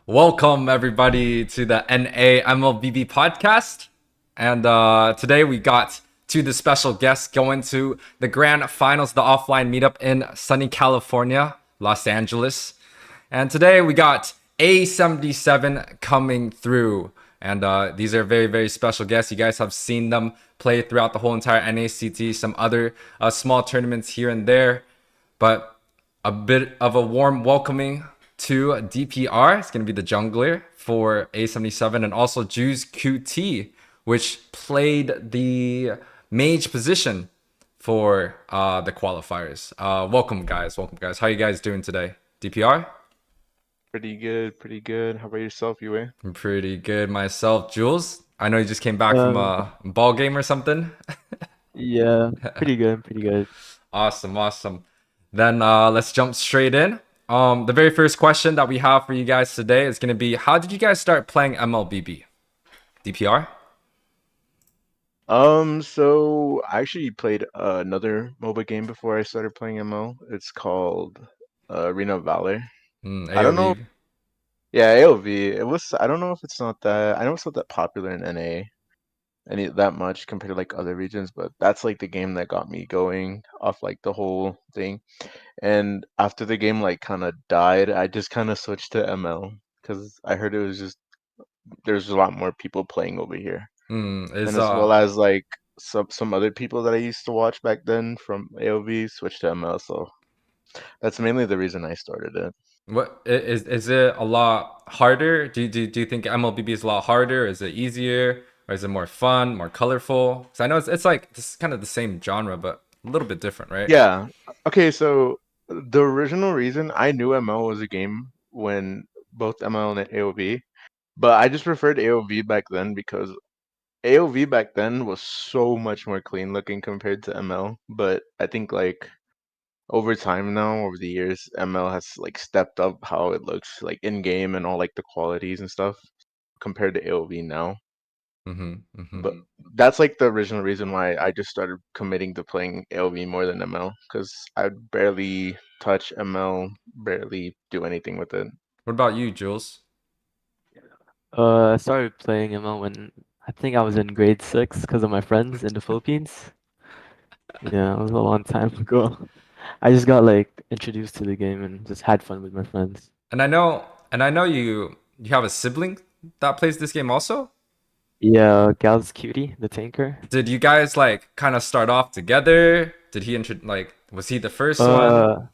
Welcome everybody to the NA MLBB podcast. And today we got the special guests going to the grand finals, the offline meetup in sunny California, Los Angeles. And today we got A77 coming through. And these are very, very special guests. You guys have seen them play throughout the whole entire NACT, some other small tournaments here and there. But a bit of a warm welcoming to DPR. It's going to be the jungler for A77 and also Julsqt, which played the mage position for the qualifiers. Welcome, guys. Welcome, guys. How you guys doing today? DPR? Pretty good, pretty good. How about yourself, Yuwei? I'm pretty good myself. Jules? I know you just came back from Um, a ball game or something. yeah, pretty good, pretty good. Awesome, awesome. Then let's jump straight in. The very first question that we have for you guys today is going to be, how did you guys start playing MLBB? DPR? So I actually played another MOBA game before I started playing ML. It's called Arena of Valor. I don't know. AOV? Yeah, AOV. It was. I don't know if it's not that. I know it's not that popular in NA any that much compared to like other regions, but that's like the game that got me going off like the whole thing. And after the game like kind of died, I just kind of switched to ML because I heard it was just there's a lot more people playing over here. Is And as well as like some other people that I used to watch back then from AOV switched to ML, so that's mainly the reason I started it. is it a lot harder? Do you think MLBB is a lot harder? Is it easier? Or is it more fun, more colorful? Because I know it's like it's kind of the same genre, but a little bit different, right? Yeah. Okay, so the original reason I knew ML was a game when both ML and AOV, but I just preferred AOV back then because AOV back then was so much more clean looking compared to ML. But I think like over time now, over the years, ML has like stepped up how it looks like in game and all like the qualities and stuff compared to AOV now. Mm-hmm. But that's like the original reason why I just started committing to playing AOV more than ML because I barely touch ML, barely do anything with it. What about you, Jules? I started playing ML when I think I was in grade 6 because of my friends in the Philippines. Yeah, it was a long time ago. I just got like introduced to the game and just had fun with my friends. And I know you have a sibling that plays this game also. Yeah, Gal's Cutie, the tanker. Did you guys like kind of start off together? Did he like was he the first one? Uh,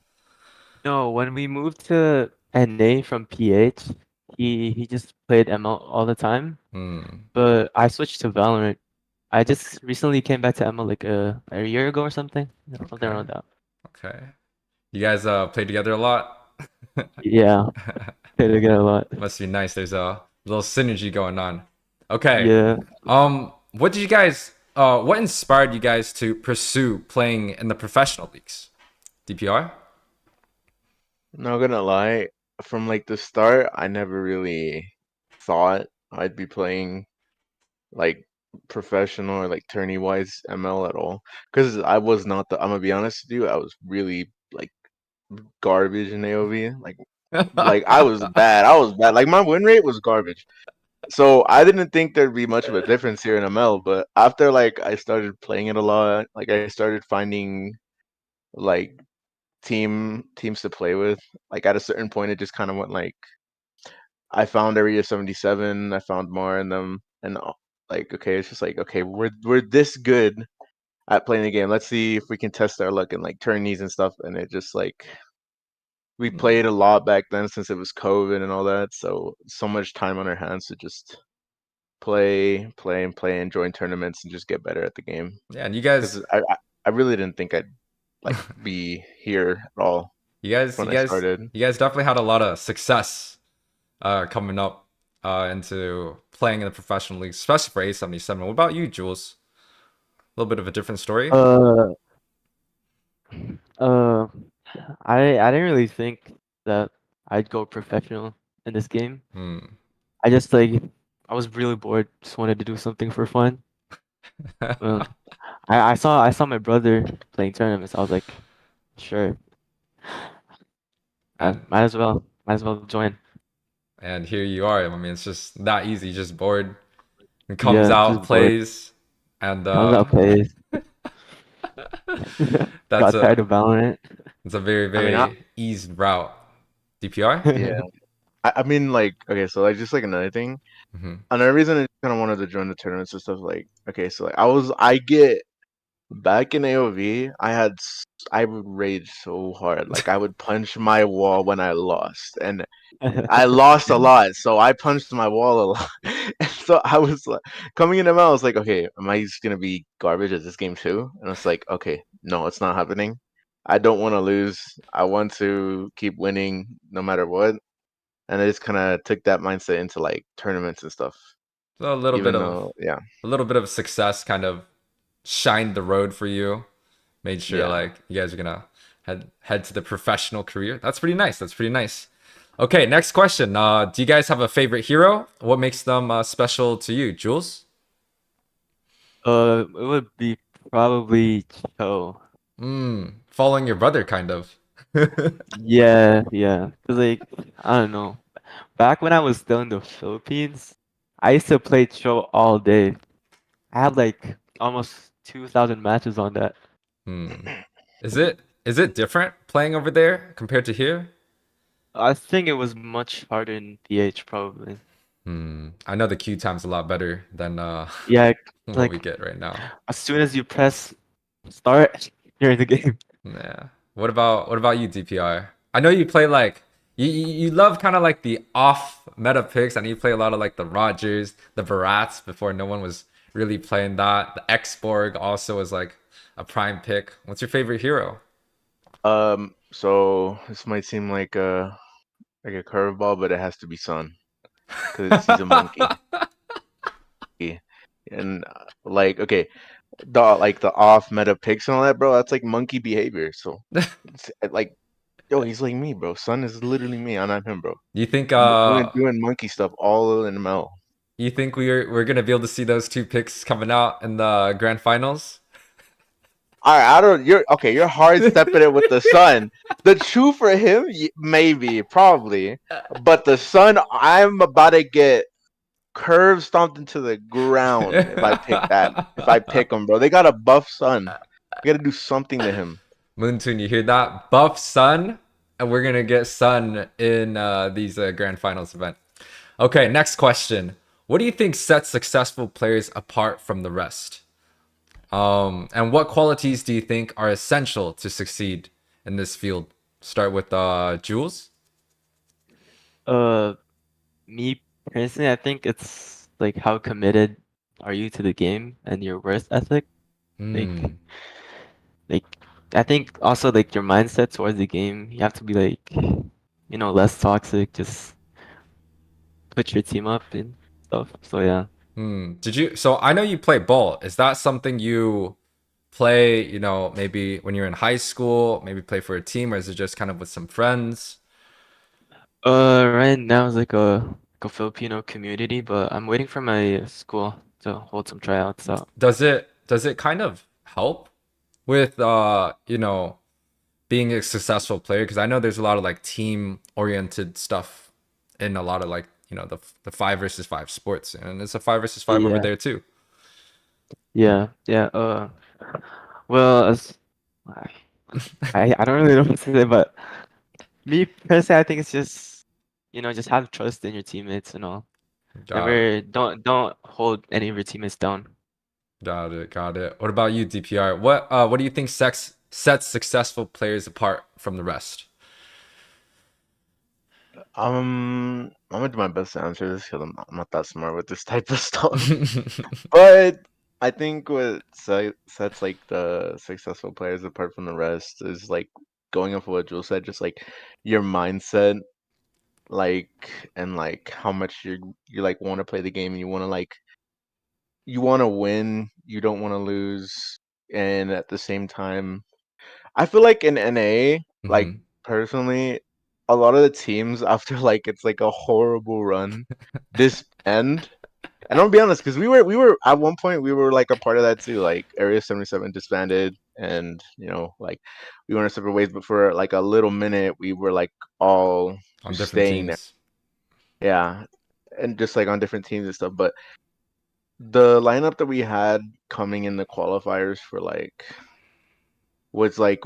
no, when we moved to NA from PH, he just played ML all the time. Hmm. But I switched to Valorant. I just recently came back to ML like a year ago or something. Yeah, something Okay. around that. Okay. You guys play together a lot? Yeah, played together a lot. Must be nice. There's a little synergy going on. Okay. Yeah. What did you guys what inspired you guys to pursue playing in the professional leagues? DPR? Not gonna lie, from like the start, I never really thought I'd be playing like professional or like tourney wise ML at all. Because I was not the, I'm gonna be honest with you, I was really like garbage in AOV. Like I was bad. I was bad. Like my win rate was garbage. So I didn't think there'd be much of a difference here in ML, but after like I started playing it a lot, like I started finding like teams to play with. Like at a certain point it just kind of went like I found Area 77, I found more in them and like okay, it's just like okay, we're this good at playing the game. Let's see if we can test our luck in like tourneys and stuff. And it just like we played a lot back then since it was COVID and all that. So much time on our hands to just play, and join tournaments and just get better at the game. Yeah, and you guys Because I really didn't think I'd like be here at all you guys you when I guys started. you guys definitely had a lot of success coming up into playing in the professional leagues, especially for A77. What about you, Jules? A little bit of a different story. Uh, uh, I didn't really think that I'd go professional in this game. Hmm. I just like I was really bored, just wanted to do something for fun. Uh, I saw my brother playing tournaments. I was like, sure, and might as well join. And here you are. I mean, it's just that easy. Just bored and comes Yeah, out, just bored. plays, and Comes out plays. that's Got tired a of Valorant. it's a very I mean, very easy route. DPR. yeah. I mean, like, okay, so like just like another thing. Hmm. Another reason I kind of wanted to join the tournaments and stuff. Like, okay, so like I get back in AOV. I would rage so hard. Like I would punch my wall when I lost, and I lost a lot, so I punched my wall a lot. And so I was like, coming into ML, I was like, okay, am I just gonna be garbage at this game too? And it's like, okay, no, it's not happening. I don't want to lose. I want to keep winning no matter what. And I just kind of took that mindset into like tournaments and stuff. So Even though, yeah, a little bit of success kind of shined the road for you. Made sure yeah. like you guys are gonna head to the professional career. That's pretty nice. That's pretty nice. Okay, next question. Do you guys have a favorite hero? What makes them special to you, Jules? It would be probably Cho. Following your brother, kind of. Yeah, yeah. 'Cause like, I don't know. Back when I was still in the Philippines, I used to play Cho all day. I had like almost 2,000 matches on that. Hmm. Is it different playing over there compared to here? I think it was much harder in PH probably. I know the queue time's a lot better than Yeah, what we like get right now. as soon as you press start, you're in the game. Yeah. What about you, DPR? I know you play like you love kind of like the off meta picks. I know you play a lot of like the Rogers, the Barats before no one was really playing that. The Xborg also was like a prime pick. What's your favorite hero? So this might seem like a curveball, but it has to be Sun because he's a monkey. And like, okay, the off meta picks and all that, bro. That's like monkey behavior. So it's like, yo, he's like me, bro. Sun is literally me. I'm not him, bro. You think Doing monkey stuff all in ML. you think we're gonna be able to see those two picks coming out in the grand finals? All right, I don't. You're okay. You're hard stepping it with the Sun. The true for him, maybe, probably, but the Sun, I'm about to get curve stomped into the ground if I pick that. If I pick him, bro, they got a buff Sun. You got to do something to him. Moontoon, you hear that? Buff Sun, and we're gonna get Sun in these grand finals event. Okay, next question. What do you think sets successful players apart from the rest? And what qualities do you think are essential to succeed in this field? Start with Jules. Uh, Me personally, I think it's like how committed are you to the game and your work ethic. Like, Hmm. like I think also like your mindset towards the game. You have to be like, less toxic. Just put your team up and stuff. So yeah. Did you? So I know you play ball. Is that something you play? Maybe when you're in high school, maybe play for a team, or is it just kind of with some friends? Right now it's like a Filipino community, but I'm waiting for my school to hold some tryouts out. Does it kind of help with being a successful player? Because I know there's a lot of like team oriented stuff in a lot of like the 5 versus 5 sports, and it's a 5 versus 5 over Yeah, there too. yeah. Well, as I I don't really know what to say, but me personally, I think it's just just have trust in your teammates and all. Got it. Never don't hold any of your teammates down. Got it. What about you, DPR? What do you think sets successful players apart from the rest? I'm gonna do my best to answer this because I'm not that smart with this type of stuff. But I think what sets like the successful players apart from the rest is like going off of what Jules said, just like your mindset, like and like how much you like want to play the game and you want to win, you don't want to lose, and at the same time, I feel like in NA, like Hmm. personally, a lot of the teams after like it's like a horrible run disband. And I'll be honest, because we were at one point we were like a part of that too. Like Area 77 disbanded, and like we went our separate ways. But for like a little minute, we were like all On different staying there. teams. Yeah, and just like on different teams and stuff. But the lineup that we had coming in the qualifiers for like was like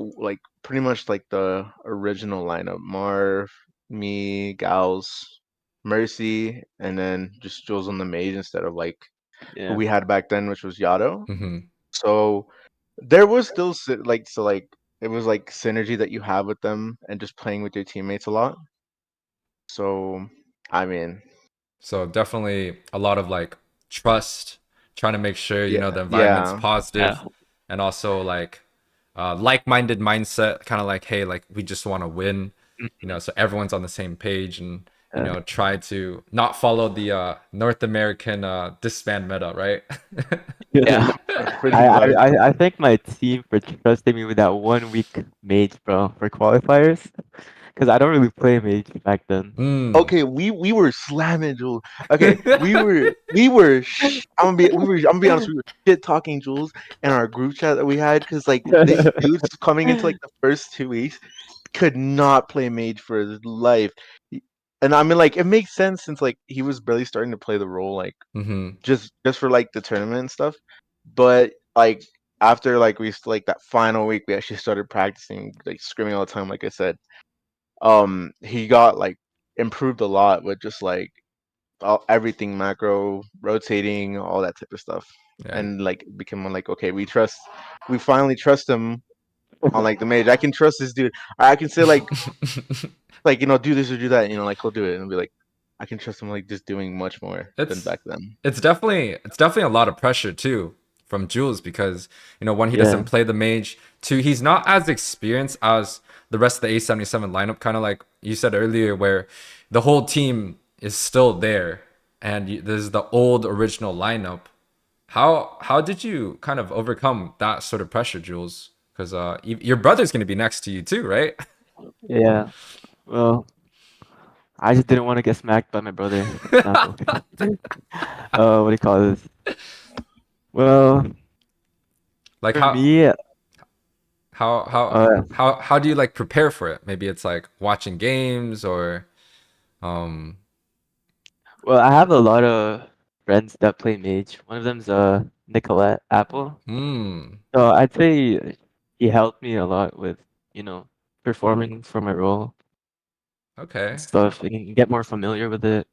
pretty much like the original lineup. Marv, me, Gals, Mercy, and then just Jules on the mage instead of like who Yeah. we had back then, which was Yado. Mm-hmm. So there was still like it was like synergy that you have with them and just playing with your teammates a lot. So I mean, So definitely a lot of like trust, trying to make sure yeah, the environment's yeah, Yeah. positive, and also like like-minded mindset, kind of like, hey, like we just want to win, Mhm. so everyone's on the same page, and Yeah. try to not follow the North American disband meta, right? yeah, pretty I, I, much. I I thank my team for trusting me with that 1 week mage, bro, for qualifiers. Because I don't really play mage back then. Mm. Okay, we were slamming Jules. Okay, I'm gonna be honest, we were shit talking Jules in our group chat that we had because like this dude's coming into like the first 2 weeks could not play mage for his life. And I mean like it makes sense since like he was barely starting to play the role like Mm-hmm. just for like the tournament and stuff. But like after like like that final week we actually started practicing like screaming all the time like I said. He got like improved a lot with just like everything macro rotating all that type of stuff Yeah. and like became like okay we finally trust him on like the mage. I can trust this dude. I can say like do this or do that, like he'll do it and be like I can trust him like just doing much more than it's back then. it's definitely a lot of pressure too from Jules, because one, he doesn't Yeah. play the mage, two, he's not as experienced as the rest of the A77 lineup, kind of like you said earlier, where the whole team is still there, and there's the old original lineup. How did you kind of overcome that sort of pressure, Jules? Because your brother's going to be next to you too, right? Yeah. Well, I just didn't want to get smacked by my brother. Not joking. What do you call this? Well, Like for me, how how uh, how do you like prepare for it? Maybe it's like watching games, or um well, I have a lot of friends that play mage. One of them's Nicolette Apple. hmm. So I'd say he helped me a lot with, you know, performing for my role and Okay. stuff. I can get more familiar with it.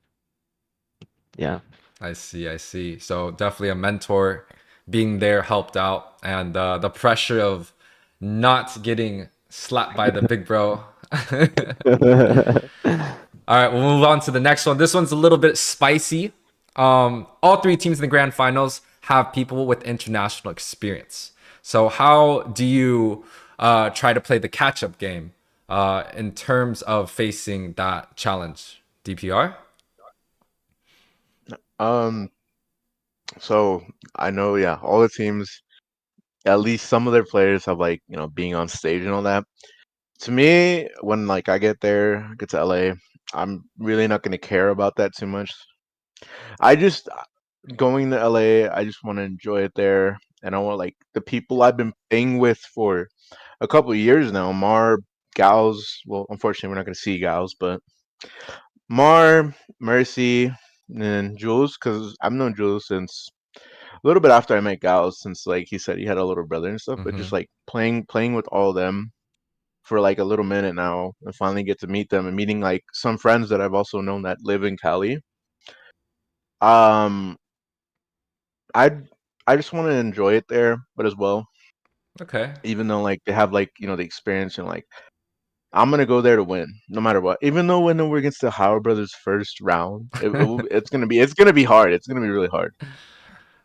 Yeah. I see, I see. So definitely a mentor being there helped out, and the pressure of not getting slapped by the big bro. All right, we'll move on to the next one. This one's a little bit spicy. All three teams in the grand finals have people with international experience. So how do you try to play the catch-up game in terms of facing that challenge? DPR? Um, so I know, yeah, all the teams, at least some of their players have like, being on stage and all that. To me, when like I get there, get to LA, I'm really not gonna care about that too much. I just going to LA, I just want to enjoy it there, and I want like the people I've been playing with for a couple of years now. Mar, Gals. Well, unfortunately, we're not gonna see Gals, but Mar, Mercy, and Jules, because I've known Jules since a little bit after I met Gals, since like he said he had a little brother and stuff. But just Mm-hmm. like playing with all of them for like a little minute now, and finally get to meet them and meeting like some friends that I've also known that live in Cali. Um, I I just want to enjoy it there, but as well, Okay. even though like they have like the experience and like I'm gonna go there to win no matter what. Even though when we're against the Howard brothers first round, it's gonna be hard. It's gonna be really hard.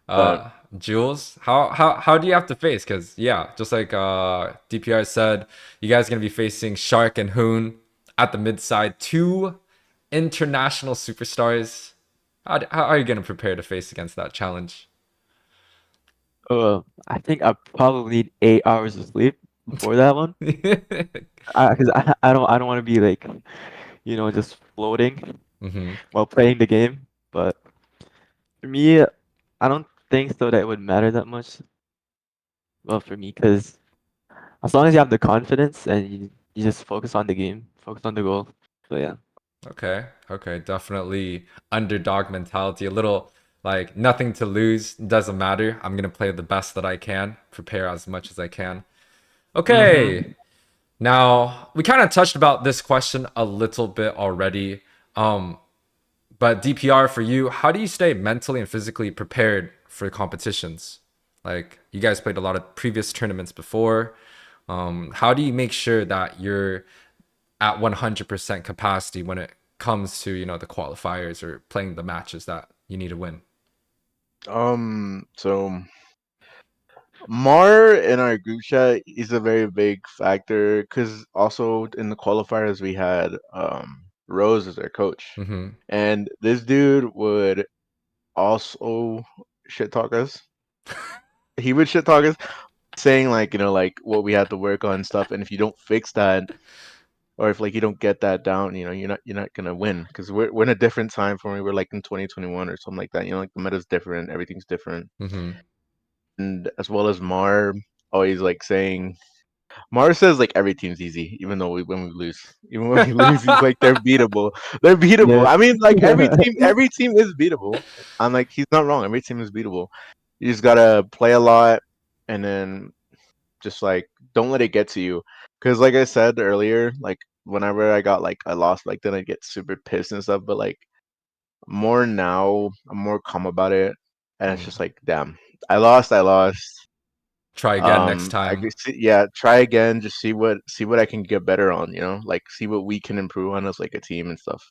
But Jules, how do you have to face? Because yeah, just like DPR said, you guys are gonna be facing Shark and Hoon at the mid side, two international superstars. How are you gonna prepare to face against that challenge? I think I probably need 8 hours of sleep before that one. Because I don't want to be like, just floating Mm-hmm. while playing the game. But for me, I don't think so that it would matter that much. Well, for me, because as long as you have the confidence and you just focus on the game, focus on the goal. So yeah. Okay, okay, definitely underdog mentality. A little like nothing to lose, doesn't matter. I'm gonna play the best that I can, prepare as much as I can. Okay, Mm-hmm. now we kind of touched about this question a little bit already. But DPR for you, how do you stay mentally and physically prepared for competitions? Like you guys played a lot of previous tournaments before. How do you make sure that you're at 100% capacity when it comes to, the qualifiers or playing the matches that you need to win? So Mar in our group chat is a very big factor because also in the qualifiers we had Rose as our coach, Mm-hmm. and this dude would also shit talk us. He would shit talk us, saying like like what we had to work on and stuff, and if you don't fix that, or if like you don't get that down, you're not gonna win because we're in a different time for me. We're like in 2021 or something like that. Like the meta's different, everything's different, Mm-hmm. and as well as Mar always like saying Mars says like every team's easy, even though when we lose, even when we lose, he's like they're beatable. They're beatable. Yeah. I mean, like every team is beatable. I'm like he's not wrong. Every team is beatable. You just gotta play a lot, and then just like don't let it get to you. Because like I said earlier, like whenever I got like I lost, like then I get super pissed and stuff. But like more now, I'm more calm about it, and it's just like damn, I lost. I lost. Try again next I time. could see, yeah, try again, just see what I can get better on, like see what we can improve on as like a team and stuff.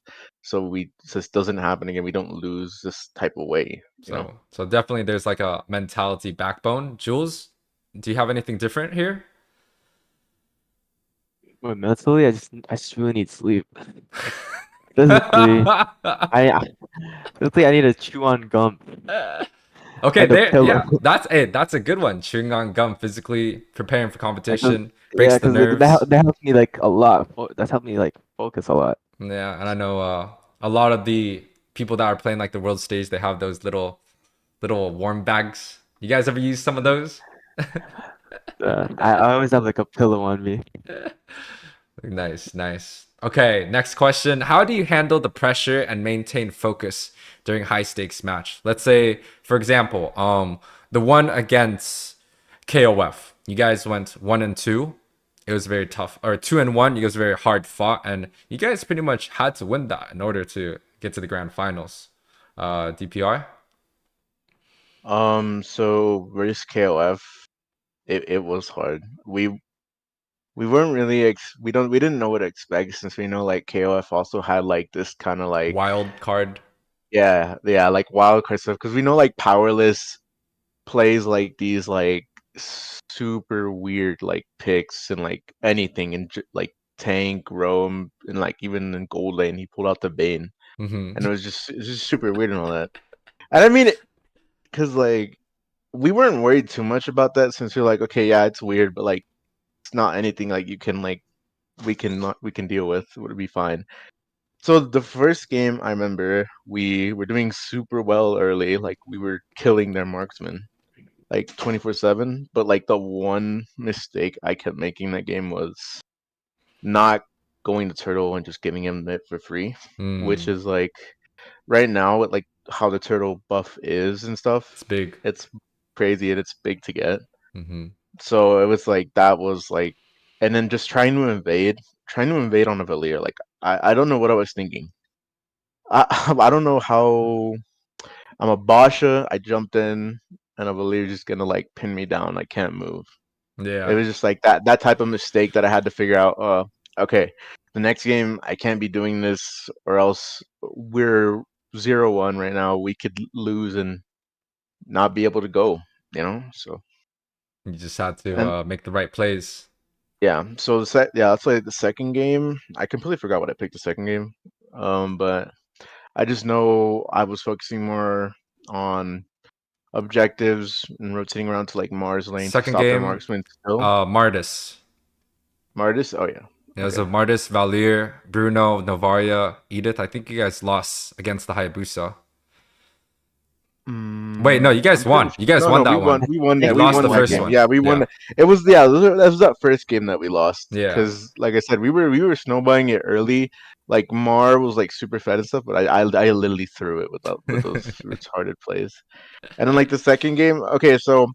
So this doesn't happen again. We don't lose this type of way. So definitely there's like a mentality backbone. Jules, do you have anything different here? But mentally, I just really need sleep. Physically, physically, I need to chew on gum Okay, and a there, pillow. yeah, that's a good one. Chewing on gum, physically preparing for Like, 'cause- competition, breaks yeah, the because nerves. that helps me like a lot. That's helped me like focus a lot. Yeah, and I know a lot of the people that are playing like the world stage, they have those little warm bags. You guys ever use some of those? I always have like a pillow on me. Nice, nice. Okay, next question. How do you handle the pressure and maintain focus during high stakes match? Let's say, for example, the one against KOF. You guys went 1-2. It was very tough. Or 2-1, you guys very hard fought, and you guys pretty much had to win that in order to get to the grand finals. DPR? So versus KOF, it was hard. We weren't really we didn't know what to expect since we know like KOF also had like this kind of like Wild card. yeah like wild card stuff because we know like Powerless plays like these like super weird like picks and like anything and like tank roam and like even in gold lane he pulled out the Bane Hmm. and it's just super weird and all that. And I mean, because like we weren't worried too much about that since we're like, okay, yeah, it's weird, but like it's not anything like you can like we can deal with. It would be fine. So the first game I remember we were doing super well early, like we were killing their marksmen like 24/7. But like the one mistake I kept making that game was not going to turtle and just giving him it for free, which Mm, is like right now with like how the turtle buff is and stuff, it's big. it's crazy and it's big to get. Hmm. So it was like that was like, and then just trying to invade on a Valir. Like I don't know what I was thinking. I I don't know how I'm a Basha. I jumped in and a Valir just gonna like pin me down. I can't move. It Yeah. was just like that type of mistake that I had to figure out. Okay, the next game I can't be doing this, or else we're 0-1 right now. We could lose and not be able to go. So You just had to and make the right plays. yeah, so that's like the second game. I completely forgot what I picked the second game. But I just know I was focusing more on objectives and rotating around to like Mars lane to Second stop their game, marksman still. Mardis. Mardis, oh yeah, It was okay. a Mardis, Valir, Bruno, Novaria, Edith. I think you guys lost against the Hayabusa. Wait, no, you guys I'm pretty won. sure. You guys No, won no, that one. we won You that. We lost won the that first game. one. Yeah, we won. Yeah. It was that was that first game that we lost. Yeah. Because, like I said, we were snowballing it early. Like Mar was like super fed and stuff, but I literally threw it with those retarded plays. And then like the second game, okay, so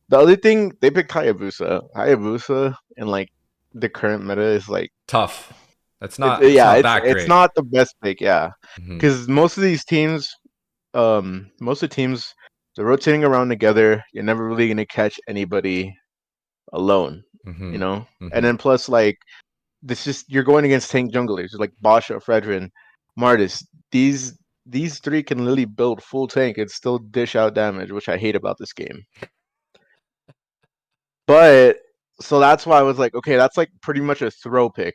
the other thing they picked Hayabusa. Hayabusa in like the current meta is like Tough. It's it's not. It's yeah, not it's that it's great. not the best pick, yeah. Hmm. Because most of the teams they're rotating around together. You're never really gonna catch anybody alone, Hmm. you know. And Hmm. then plus like this is you're going against tank junglers like Basha, Fredrin, Martis. These three can literally build full tank and still dish out damage, which I hate about this game. But so that's why I was like, okay, that's like pretty much a throw pick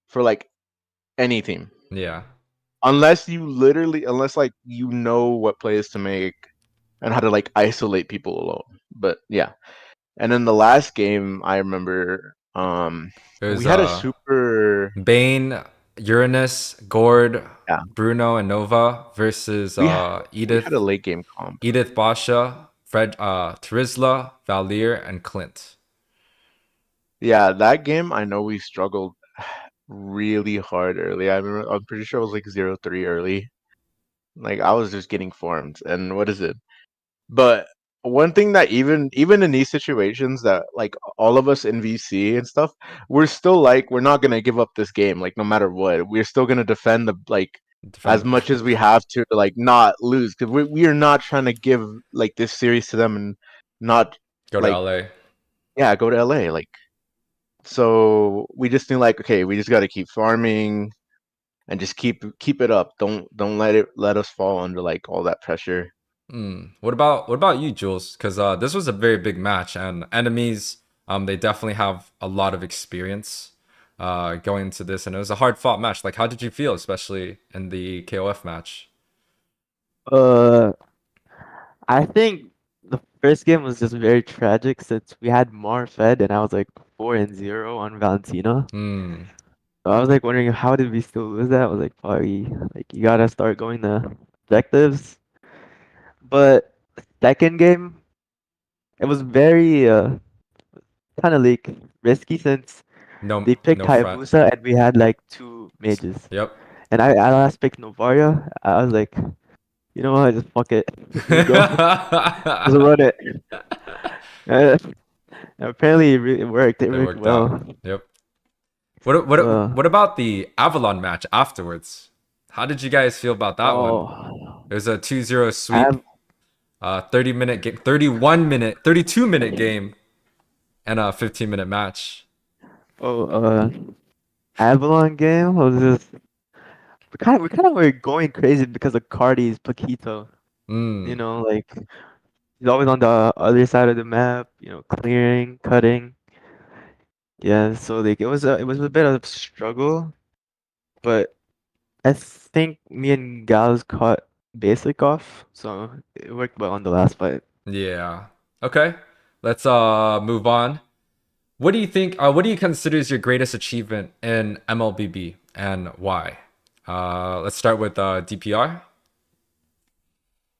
for like any team. Yeah. Unless like you know what plays to make and how to like isolate people alone. But yeah. And then the last game I remember It was we had a super Bane, Uranus, Gord, yeah, Bruno, and Nova versus we we had a Edith, late game comp. Edith Basha, Trizla, Valier, and Clint. Yeah, that game I know we struggled really hard early. I'm pretty sure it was like 0-3 early. Like I was just getting formed. And what is it? But one thing that even in these situations that like all of us in VC and stuff, we're still like we're not gonna give up this game like no matter what. We're still gonna defend the like as Defend. much as we have to like not lose because we are not trying to give like this series to them and not Go to like LA. yeah go to LA like so we just think like okay we just got to keep farming and just keep it up. Don't let us fall under like all that pressure. What about you, Jules? Because this was a very big match, and enemies they definitely have a lot of experience going into this, and it was a hard fought match. Like, how did you feel, especially in the KOF match? Uh, I think the first game was just very tragic since we had Mar fed and I was like 4-0 on Valentina. Hmm. So I was like wondering how did we still lose that? I was like, probably like you gotta start going to objectives. But second game, it was very kind of like risky since No, they picked no front. Hayabusa and we had like two mages. Yep. And I last picked Novaria. I was like, you know what, just fuck it. Just go. Just run it. Uh, apparently it worked. It It worked worked out. well. Yep. What what Uh, what about the Avalon match afterwards? How did you guys feel about that one? oh, It was a 2-0 sweep, Av 30-minute game, 31-minute, 32-minute game, and a 15-minute match. oh, Avalon game was just we kind of were going crazy because of Cardi's Paquito. You Mm. know, like he's always on the other side of the map. You know, clearing, cutting. Yeah, so like it was a bit of a struggle, but I think me and Gals caught basic off, so it worked well on the last fight. Yeah. Okay. Let's move on. What do you think what do you consider is your greatest achievement in MLBB and why? Let's start with DPR.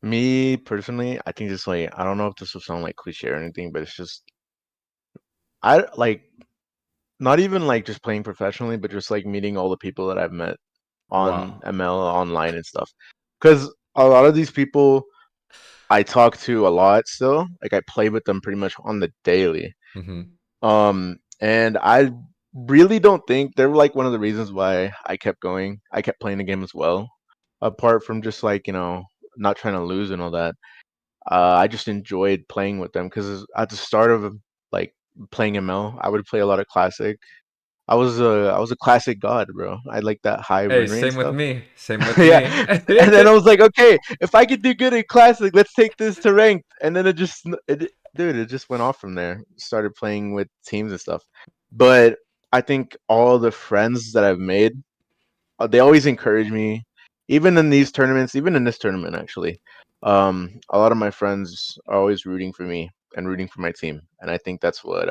Me personally, I think just like I don't know if this will sound like cliche or anything, but it's just I like not even like just playing professionally, but just like meeting all the people that I've met on Wow. ML online and stuff. Because a lot of these people I talk to a lot still. Like I play with them pretty much on the daily. Hmm. And I really don't think they're like one of the reasons why I kept going. I kept playing the game as well. Apart from just like, not trying to lose and all that. I just enjoyed playing with them because at the start of like playing ML, I would play a lot of classic. I was a classic god, bro. I like that high Hey, win rate and same with stuff. me. Same with Yeah, me. and then I was like, okay, if I could do good in classic, let's take this to ranked. And then it just went off from there. Started playing with teams and stuff. But I think all the friends that I've made, they always encourage me, even in these tournaments, even in this tournament actually. A lot of my friends are always rooting for me and rooting for my team, and I think that's what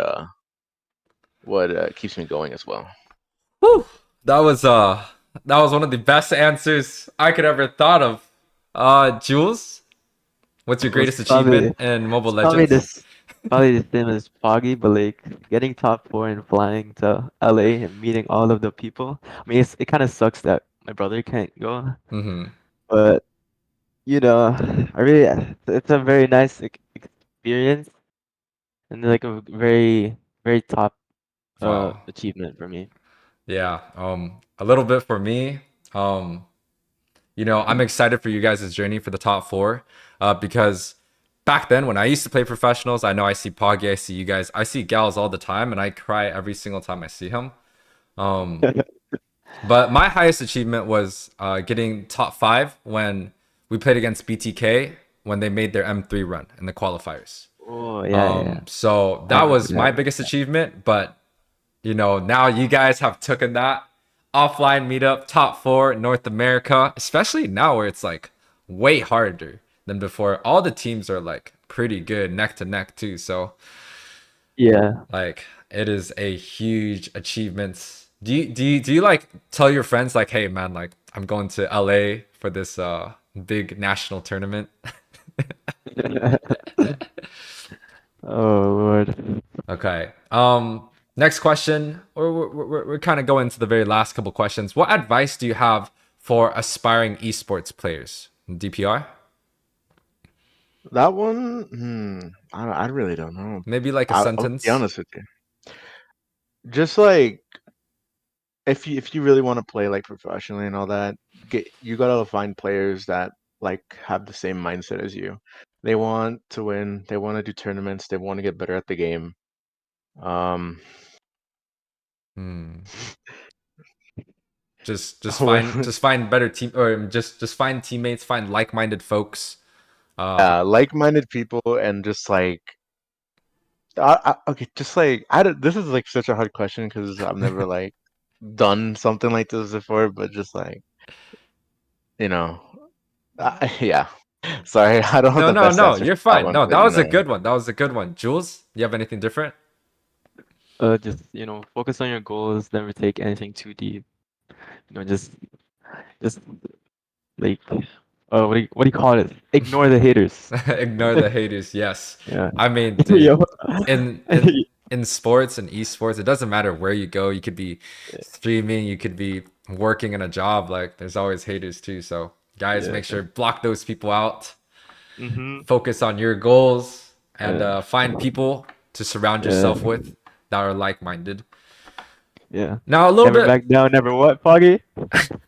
keeps me going as well. Whew. That was one of the best answers I could ever thought of. Jules? What's your greatest Probably, achievement in Mobile it's probably Legends? this, probably the same as Foggy, but like getting top four and flying to LA and meeting all of the people. I mean, it kind of sucks that my brother can't go, Mm-hmm. but you know, I really, it's a very nice experience and like a very top Wow. achievement for me. Yeah. A little bit for me. Um, I'm excited for you guys' journey for the top four. Because back then when I used to play professionals, I know I see Poggy, I see you guys, I see Gals all the time, and I cry every single time I see him. But my highest achievement was getting top five when we played against BTK when they made their M3 run in the qualifiers. Oh yeah. So I that remember was my that. biggest achievement. But now you guys have taken that offline meetup top four in North America, especially now where it's like way harder than before. All the teams are like pretty good neck to neck too. So Yeah. like it is a huge achievement. Do you like tell your friends like, hey man, like I'm going to LA for this big national tournament? Oh Lord. Okay. Next question, or we're kind of going to the very last couple questions. What advice do you have for aspiring esports players? DPR? That one, I really don't know. Maybe like a I'll be sentence. honest with you. Just like if you really want to play like professionally and all that, you gotta find players that like have the same mindset as you. They want to win. They want to do tournaments. They want to get better at the game. Um, Hmm. Just find better team, or just find teammates, find like-minded folks. yeah, like-minded people, and just like okay, just like this is like such a hard question because I've never like done something like this before, but just like you know, yeah. Sorry, I don't have No, the no, best no, answer you're for that fine. one, No, but that was a good one. That was a good one. Jules, you have anything different? Just focus on your goals. Never take anything too deep. Just like, what do you call it? Ignore the haters. Ignore the haters. Yes. Yeah. I mean, dude, Yo. in sports and esports, it doesn't matter where you go. You could be streaming, you could be working in a job. Like, there's always haters too. So, guys, Yeah. make sure block those people out. Mm-hmm. Focus on your goals and Yeah. find people to surround Yeah. yourself with that are like-minded. Yeah. Now, a little Never bit. back down. Never what, Foggy?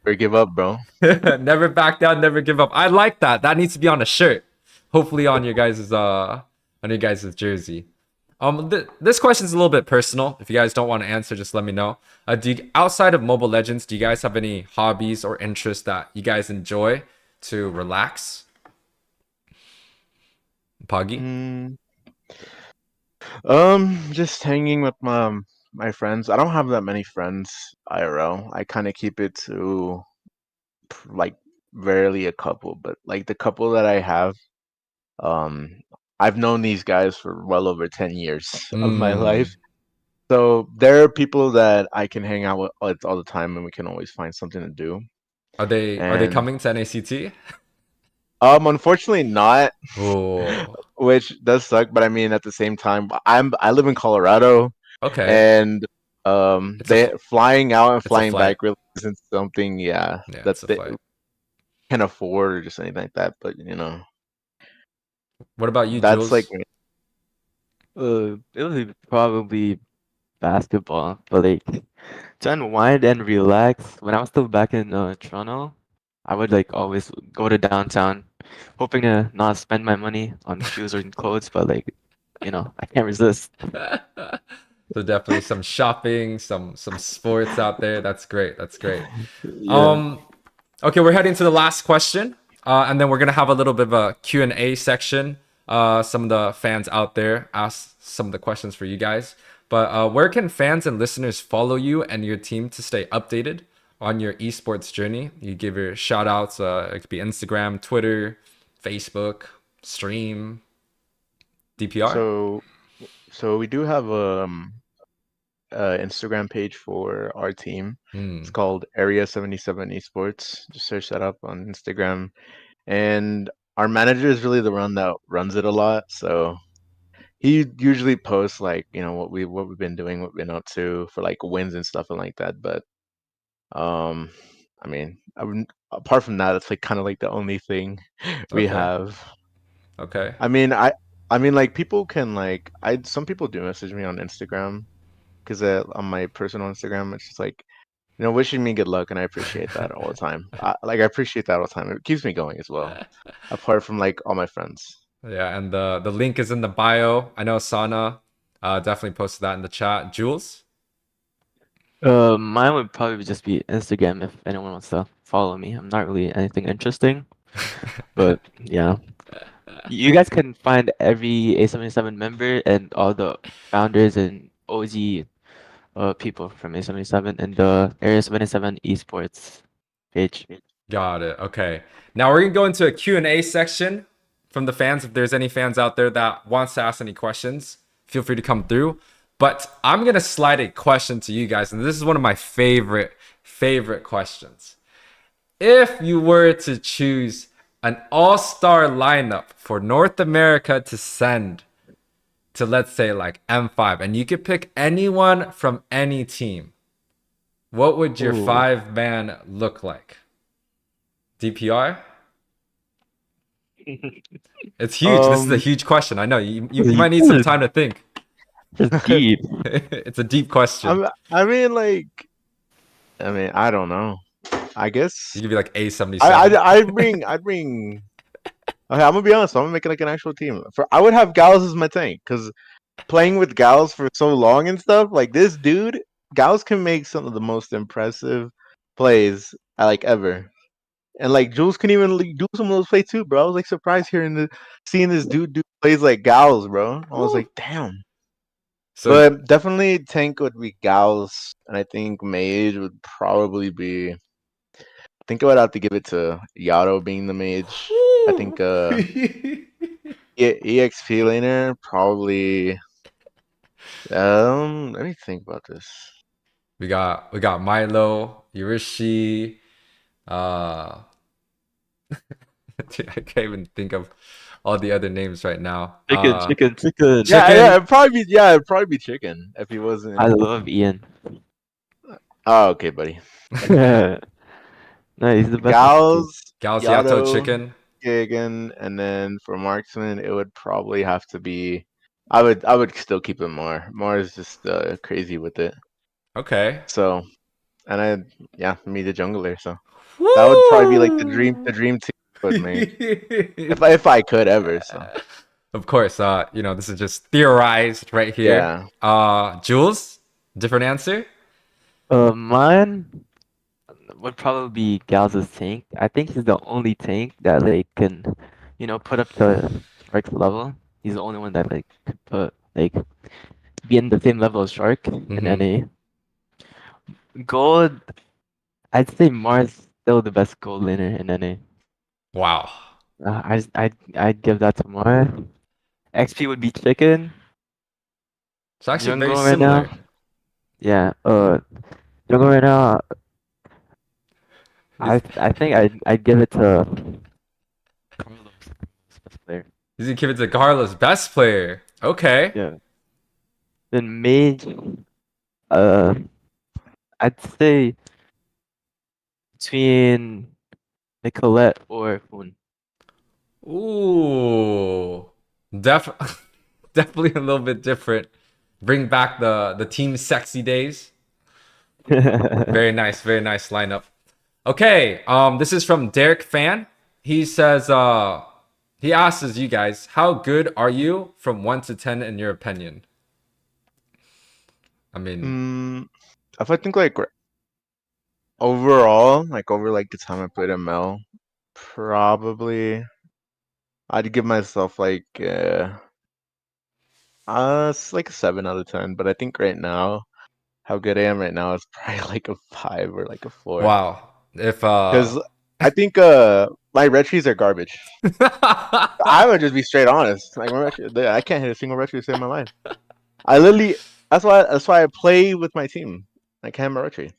or give up, bro. Never back down, never give up. I like that. That needs to be on a shirt. Hopefully on your guys' jersey. This question is a little bit personal. If you guys don't want to answer, just let me know. Outside of Mobile Legends, do you guys have any hobbies or interests that you guys enjoy to relax? Poggy? Mm, just hanging with my friends. I don't have that many friends IRL. I kind of keep it to like barely a couple, but like the couple that I have, um, I've known these guys for well over 10 years of my life. Mm. So there are people that I can hang out with all the time, and we can always find something to do. Are they And coming to NACT? unfortunately not, Oh, which does suck. But I mean, at the same time, I live in Colorado, okay. and It's a they flying out and it's a flying flight. back really isn't something, yeah, Yeah, that it's a they flight. can afford or just anything like that. But What about you, that's like Jules? It was probably basketball, but like to unwind and relax. When I was still back in Toronto, I would like always go to downtown, hoping to not spend my money on shoes or clothes, but like, I can't resist. So definitely some shopping, some sports out there. That's great. That's great. Yeah. Um, okay, we're heading to the last question, and then we're gonna have a little bit of a Q&A section. Some of the fans out there ask some of the questions for you guys. But where can fans and listeners follow you and your team to stay updated on your esports journey? You give your shout outs. It could be Instagram, Twitter, Facebook, stream, DPR. so. So we do have Instagram page for our team. It's Hmm. called Area 77 Esports. Just search that up on Instagram. And our manager is really the one that runs it a lot. So he usually posts like what we've been doing, what we've been up to for like wins and stuff and like that. But um, I mean, I wouldn't, apart from that, it's like kind of like the only thing we Okay. have. Okay. I mean, I mean, like people can like some people do message me on Instagram because on my personal Instagram, it's just like wishing me good luck, and I appreciate that all the time. I appreciate that all the time. It keeps me going as well, apart from like all my friends. Yeah, and the link is in the bio. I know Sana definitely posted that in the chat. Jules? Mine would probably just be Instagram if anyone wants to follow me. I'm not really anything interesting, but yeah. You guys can find every A77 member and all the founders and OG people from A77 in the Area 77 esports page. Got it. Okay. Now we're gonna go into a Q&A section from the fans. If there's any fans out there that wants to ask any questions, feel free to come through. But I'm gonna slide a question to you guys, and this is one of my favorite questions. If you were to choose an all-star lineup for North America to send to, let's say, like M5, and you could pick anyone from any team, what would your Ooh. 5-man look like? DPR? It's huge. This is a huge question. I know you might need some time to think. It's deep. It's a deep question. I mean, I don't know. I guess You could be like A77. I'd bring. Okay, I'm gonna be honest. I'm gonna make it like an actual team. I would have Gals as my tank because playing with Gals for so long and stuff like this dude, Gals can make some of the most impressive plays like ever. And like Jules can even do some of those plays too, bro. I was like surprised seeing this dude do plays like Gals, bro. I was Woo. like, damn. So But definitely tank would be Gals, and I think mage would probably be. I think I would have to give it to Yato being the mage. I think EXP laner probably. Let me think about this. we got Milo, Yurishi, dude, I can't even think of all the other names right now. Chicken. It'd probably be chicken if he wasn't. I love Ian. Oh, okay, buddy. No, he's the best. Gals, Yato, Yato, chicken. Gigan, and then for marksman, it would probably have to be. I would still keep it Mar. Mar is just crazy with it. Okay. So, and me the jungler. So that would probably be like the dream team would make if I could ever. So of course, this is just theorized right here. yeah. Jules, different answer. Mine would probably be Gal's tank. I think he's the only tank that like can, put up the Shark's level. He's the only one that like could put be in the same level as Shark in NA. Gold, I'd say Mars still the best gold laner in NA. Wow. I'd give that to Mars. XP would be chicken. It's actually Jungle very right similar. now. Yeah. Jungle right now. I think I'd give it to Carlos, best player. He's gonna give it to Carlos, best player. Okay. Yeah. Then mage, I'd say between Nicolette or Foon. Ooh. Definitely a little bit different. Bring back the team sexy days. Very nice lineup. Okay, this is from Derek Fan. He says, he asks you guys, how good are you from 1 to 10 in your opinion? I mean, if I think like overall, like over like the time I played ML, probably I'd give myself like it's like a 7 out of 10. But I think right now, how good I am right now is probably like a 5 or like a 4. wow. If Because I think my retries are garbage. I would just be straight honest. Like my I can't hit a single retry to save my life. I literally that's why I play with my team. I can't hit my retry.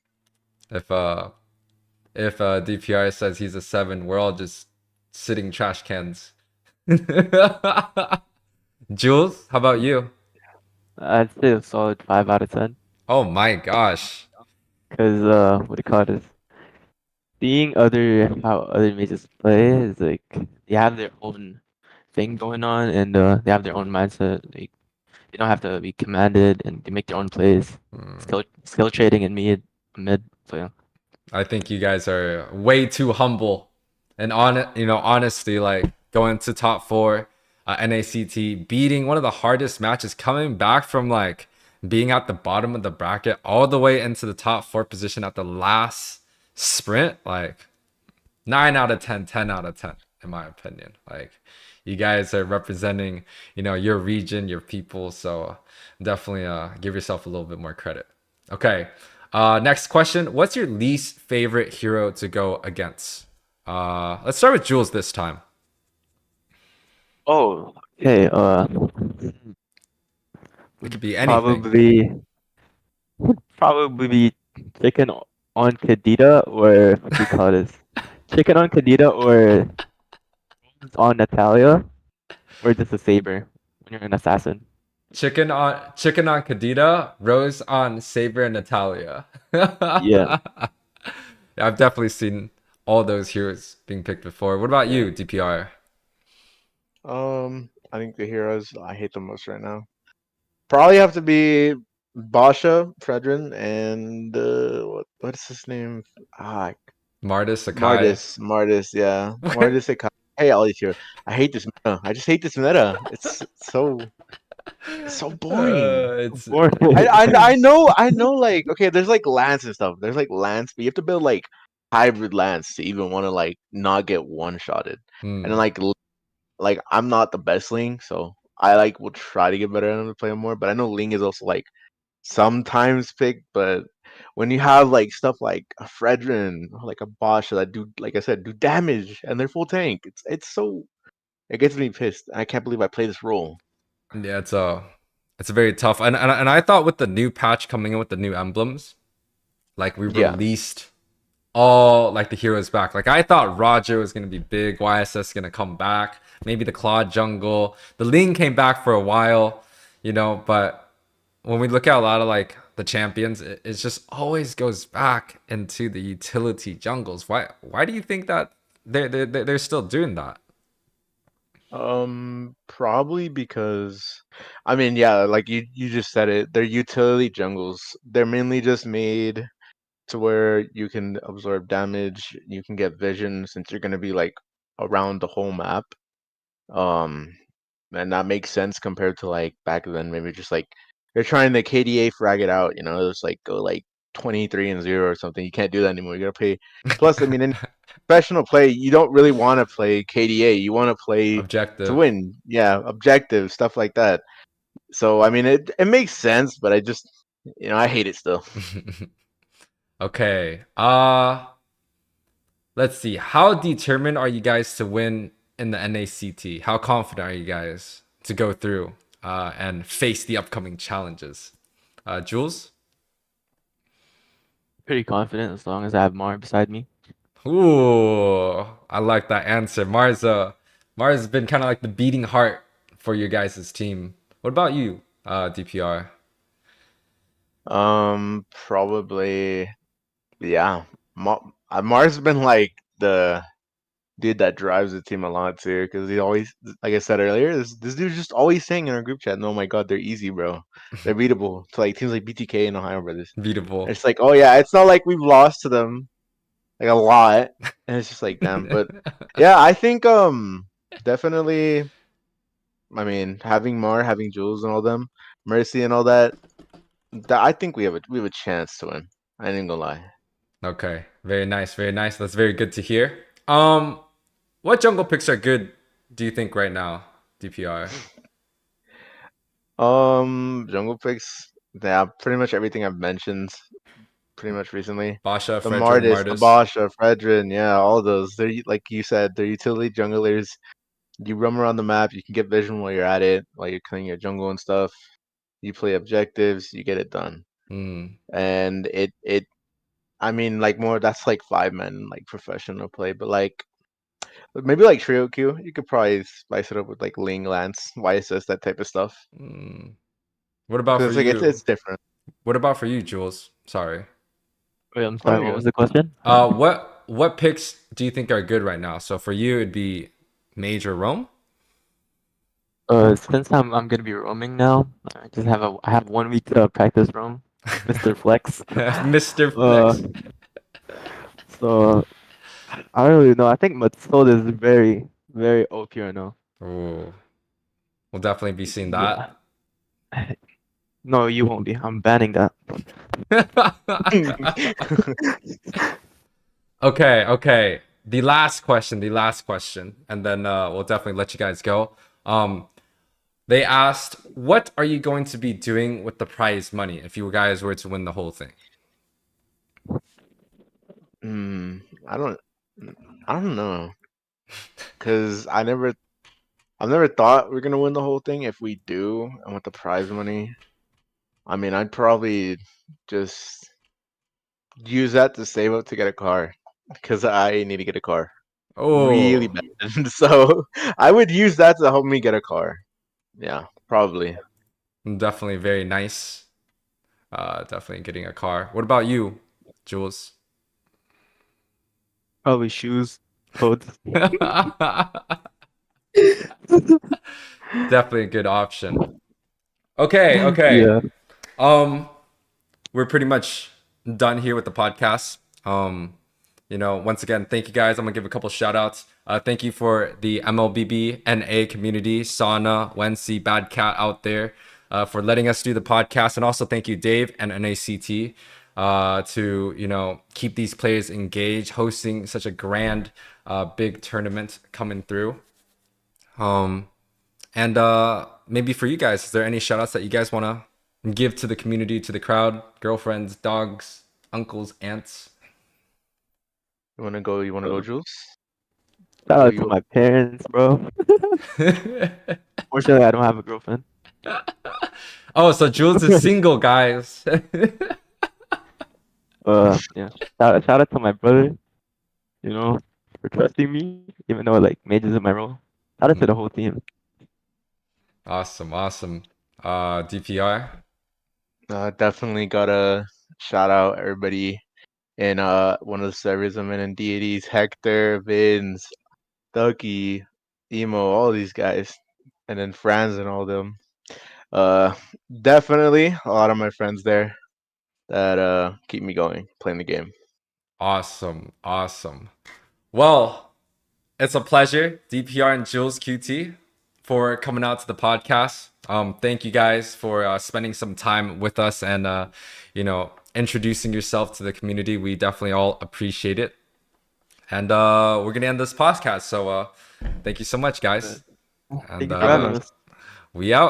if DPR says he's a 7, we're all just sitting trash cans. Jules, how about you? I'd say a solid 5 out of 10. Oh my gosh. Cause what do you call this? Seeing how other mages play is like they have their own thing going on, and they have their own mindset. Like they don't have to be commanded, and they make their own plays. Skill trading in mid. So yeah. I think you guys are way too humble and honestly, like going to top four, NACT, beating one of the hardest matches, coming back from like being at the bottom of the bracket all the way into the top four position at the last sprint. Like 9 out of 10, 10 out of 10, in my opinion. Like you guys are representing, your region, your people. So definitely give yourself a little bit more credit. Okay. Next question. What's your least favorite hero to go against? Let's start with Jules this time. Oh, okay. It could be anything. Probably be chicken on Kadita, or what do you call this? Chicken on Kadita, or on Natalia, or just a saber when you're an assassin. Chicken on Kadita, Rose on Saber and Natalia. Yeah. Yeah, I've definitely seen all those heroes being picked before. What about you, DPR? I think the heroes I hate the most right now probably have to be Basha, Fredrin, and what's his name? Ah, Martis, Sakai. Martis, yeah, Martis. I hate all these heroes. I hate this meta. I just hate this meta. It's so boring. It's I know. Like, okay, there's like lands and stuff. There's like lands, but you have to build like hybrid lands to even want to like not get one shotted. And then like I'm not the best Ling, so I like will try to get better at him to play him more. But I know Ling is also like sometimes picked, but when you have like stuff like a Fredrin or like a Bosch that do, like I said, do damage and they're full tank, it gets me pissed. I can't believe I play this role. yeah, it's a very tough. And I thought with the new patch coming in with the new emblems, like we Yeah. released all like the heroes back. Like I thought Roger was gonna be big, YSS gonna come back, maybe the Claude jungle. The Ling came back for a while, but when we look at a lot of like the champions, it just always goes back into the utility jungles. Why do you think that they're still doing that? Probably because, I mean, yeah, like you just said it. They're utility jungles. They're mainly just made to where you can absorb damage, you can get vision since you're gonna be like around the whole map. Um, and that makes sense compared to like back then, maybe just like you're trying to KDA frag it out, it's like go like 23-0 or something. You can't do that anymore. You gotta play. Plus, I mean, in professional play, you don't really want to play KDA. You want to play to Objective. win. Yeah, objective stuff like that. So I mean, it makes sense, but I just I hate it still. Okay. Let's see. How determined are you guys to win in the NACT? How confident are you guys to go through and face the upcoming challenges? Jules? Pretty confident as long as I have Mar beside me. Ooh, I like that answer. Mars has been kind of like the beating heart for your guys' team. What about you, DPR? Probably, yeah. Mars has been like the dude that drives the team a lot too, because he always, like I said earlier, this dude's just always saying in our group chat, "Oh my God, they're easy, bro. They're beatable." To like teams like BTK and Ohio Brothers. Beautiful. It's like, oh yeah, it's not like we've lost to them like a lot, and it's just like, damn. But yeah, I think definitely. I mean, having Jules and all them, Mercy and all that, I think we have a chance to win. I ain't gonna lie. Okay, very nice, very nice. That's very good to hear. What jungle picks are good, do you think right now, DPR? Jungle picks. Yeah, pretty much everything I've mentioned pretty much recently. Basha, The Fredrin, Martis, the Martis. Basha, Fredrin, yeah, all those. They're like you said, they're utility junglers. You roam around the map, you can get vision while you're at it, while you're clearing your jungle and stuff. You play objectives, you get it done. Hmm. And I mean, like more, that's like 5 men, like professional play, but like Maybe like trio queue. You could probably spice it up with like Ling, Lance, YSS, that type of stuff. Mm. What about for Because like you? it's different. What about for you, Jules? Sorry. Wait, I'm Oh, sorry. What you're was good. the question? What picks do you think are good right now? So for you, it'd be Major Rome. Since I'm gonna be roaming now, I have 1 week to practice roam, Mr. Flex. Mr. Uh, Flex. so I don't really know. I think Matsol is very OP right now. Ooh, we'll definitely be seeing that. Yeah. No, you won't be. I'm banning that. Okay, okay. The last question, and then we'll definitely let you guys go. They asked, what are you going to be doing with the prize money if you guys were to win the whole thing? Hmm. I don't. I don't know. Cause I've never thought we're gonna win the whole thing. If we do, and with the prize money, I mean, I'd probably just use that to save up to get a car. Cause I need to get a car really Oh, bad. So I would use that to help me get a car. Yeah, probably. definitely very nice. Definitely getting a car. What about you, Jules? Probably shoes, clothes. Definitely a good option. Okay, okay. Yeah. Um, we're pretty much done here with the podcast. Once again, thank you guys. I'm gonna give a couple shout outs. Thank you for the MLBB NA community, Sauna, Wensi, Bad Cat out there, for letting us do the podcast. And also thank you, Dave and NACT, to, keep these players engaged, hosting such a grand, big tournament coming through. And maybe for you guys, is there any shout outs that you guys want to give to the community, to the crowd, girlfriends, dogs, uncles, aunts? You wanna go? You wanna go, Jules? Shout Go out to you. my parents, bro. Fortunately, I don't have a girlfriend. Oh, so Jules is single, guys. Yeah. Shout out to my brother, for trusting me, even though like Major's in my role. Shout out to the whole team. Awesome, awesome. DPR. Definitely gotta shout out everybody in one of the servers I'm in deities, Hector, Vince, Ducky, Emo, all these guys, and then Franz and all them. Uh, Definitely a lot of my friends there that keep me going playing the game. Awesome, awesome. Well, it's a pleasure, DPR and Jules QT, for coming out to the podcast. Thank you guys for spending some time with us and introducing yourself to the community. We definitely all appreciate it. And we're gonna end this podcast. So thank you so much, guys. Thank And you for having us. we out.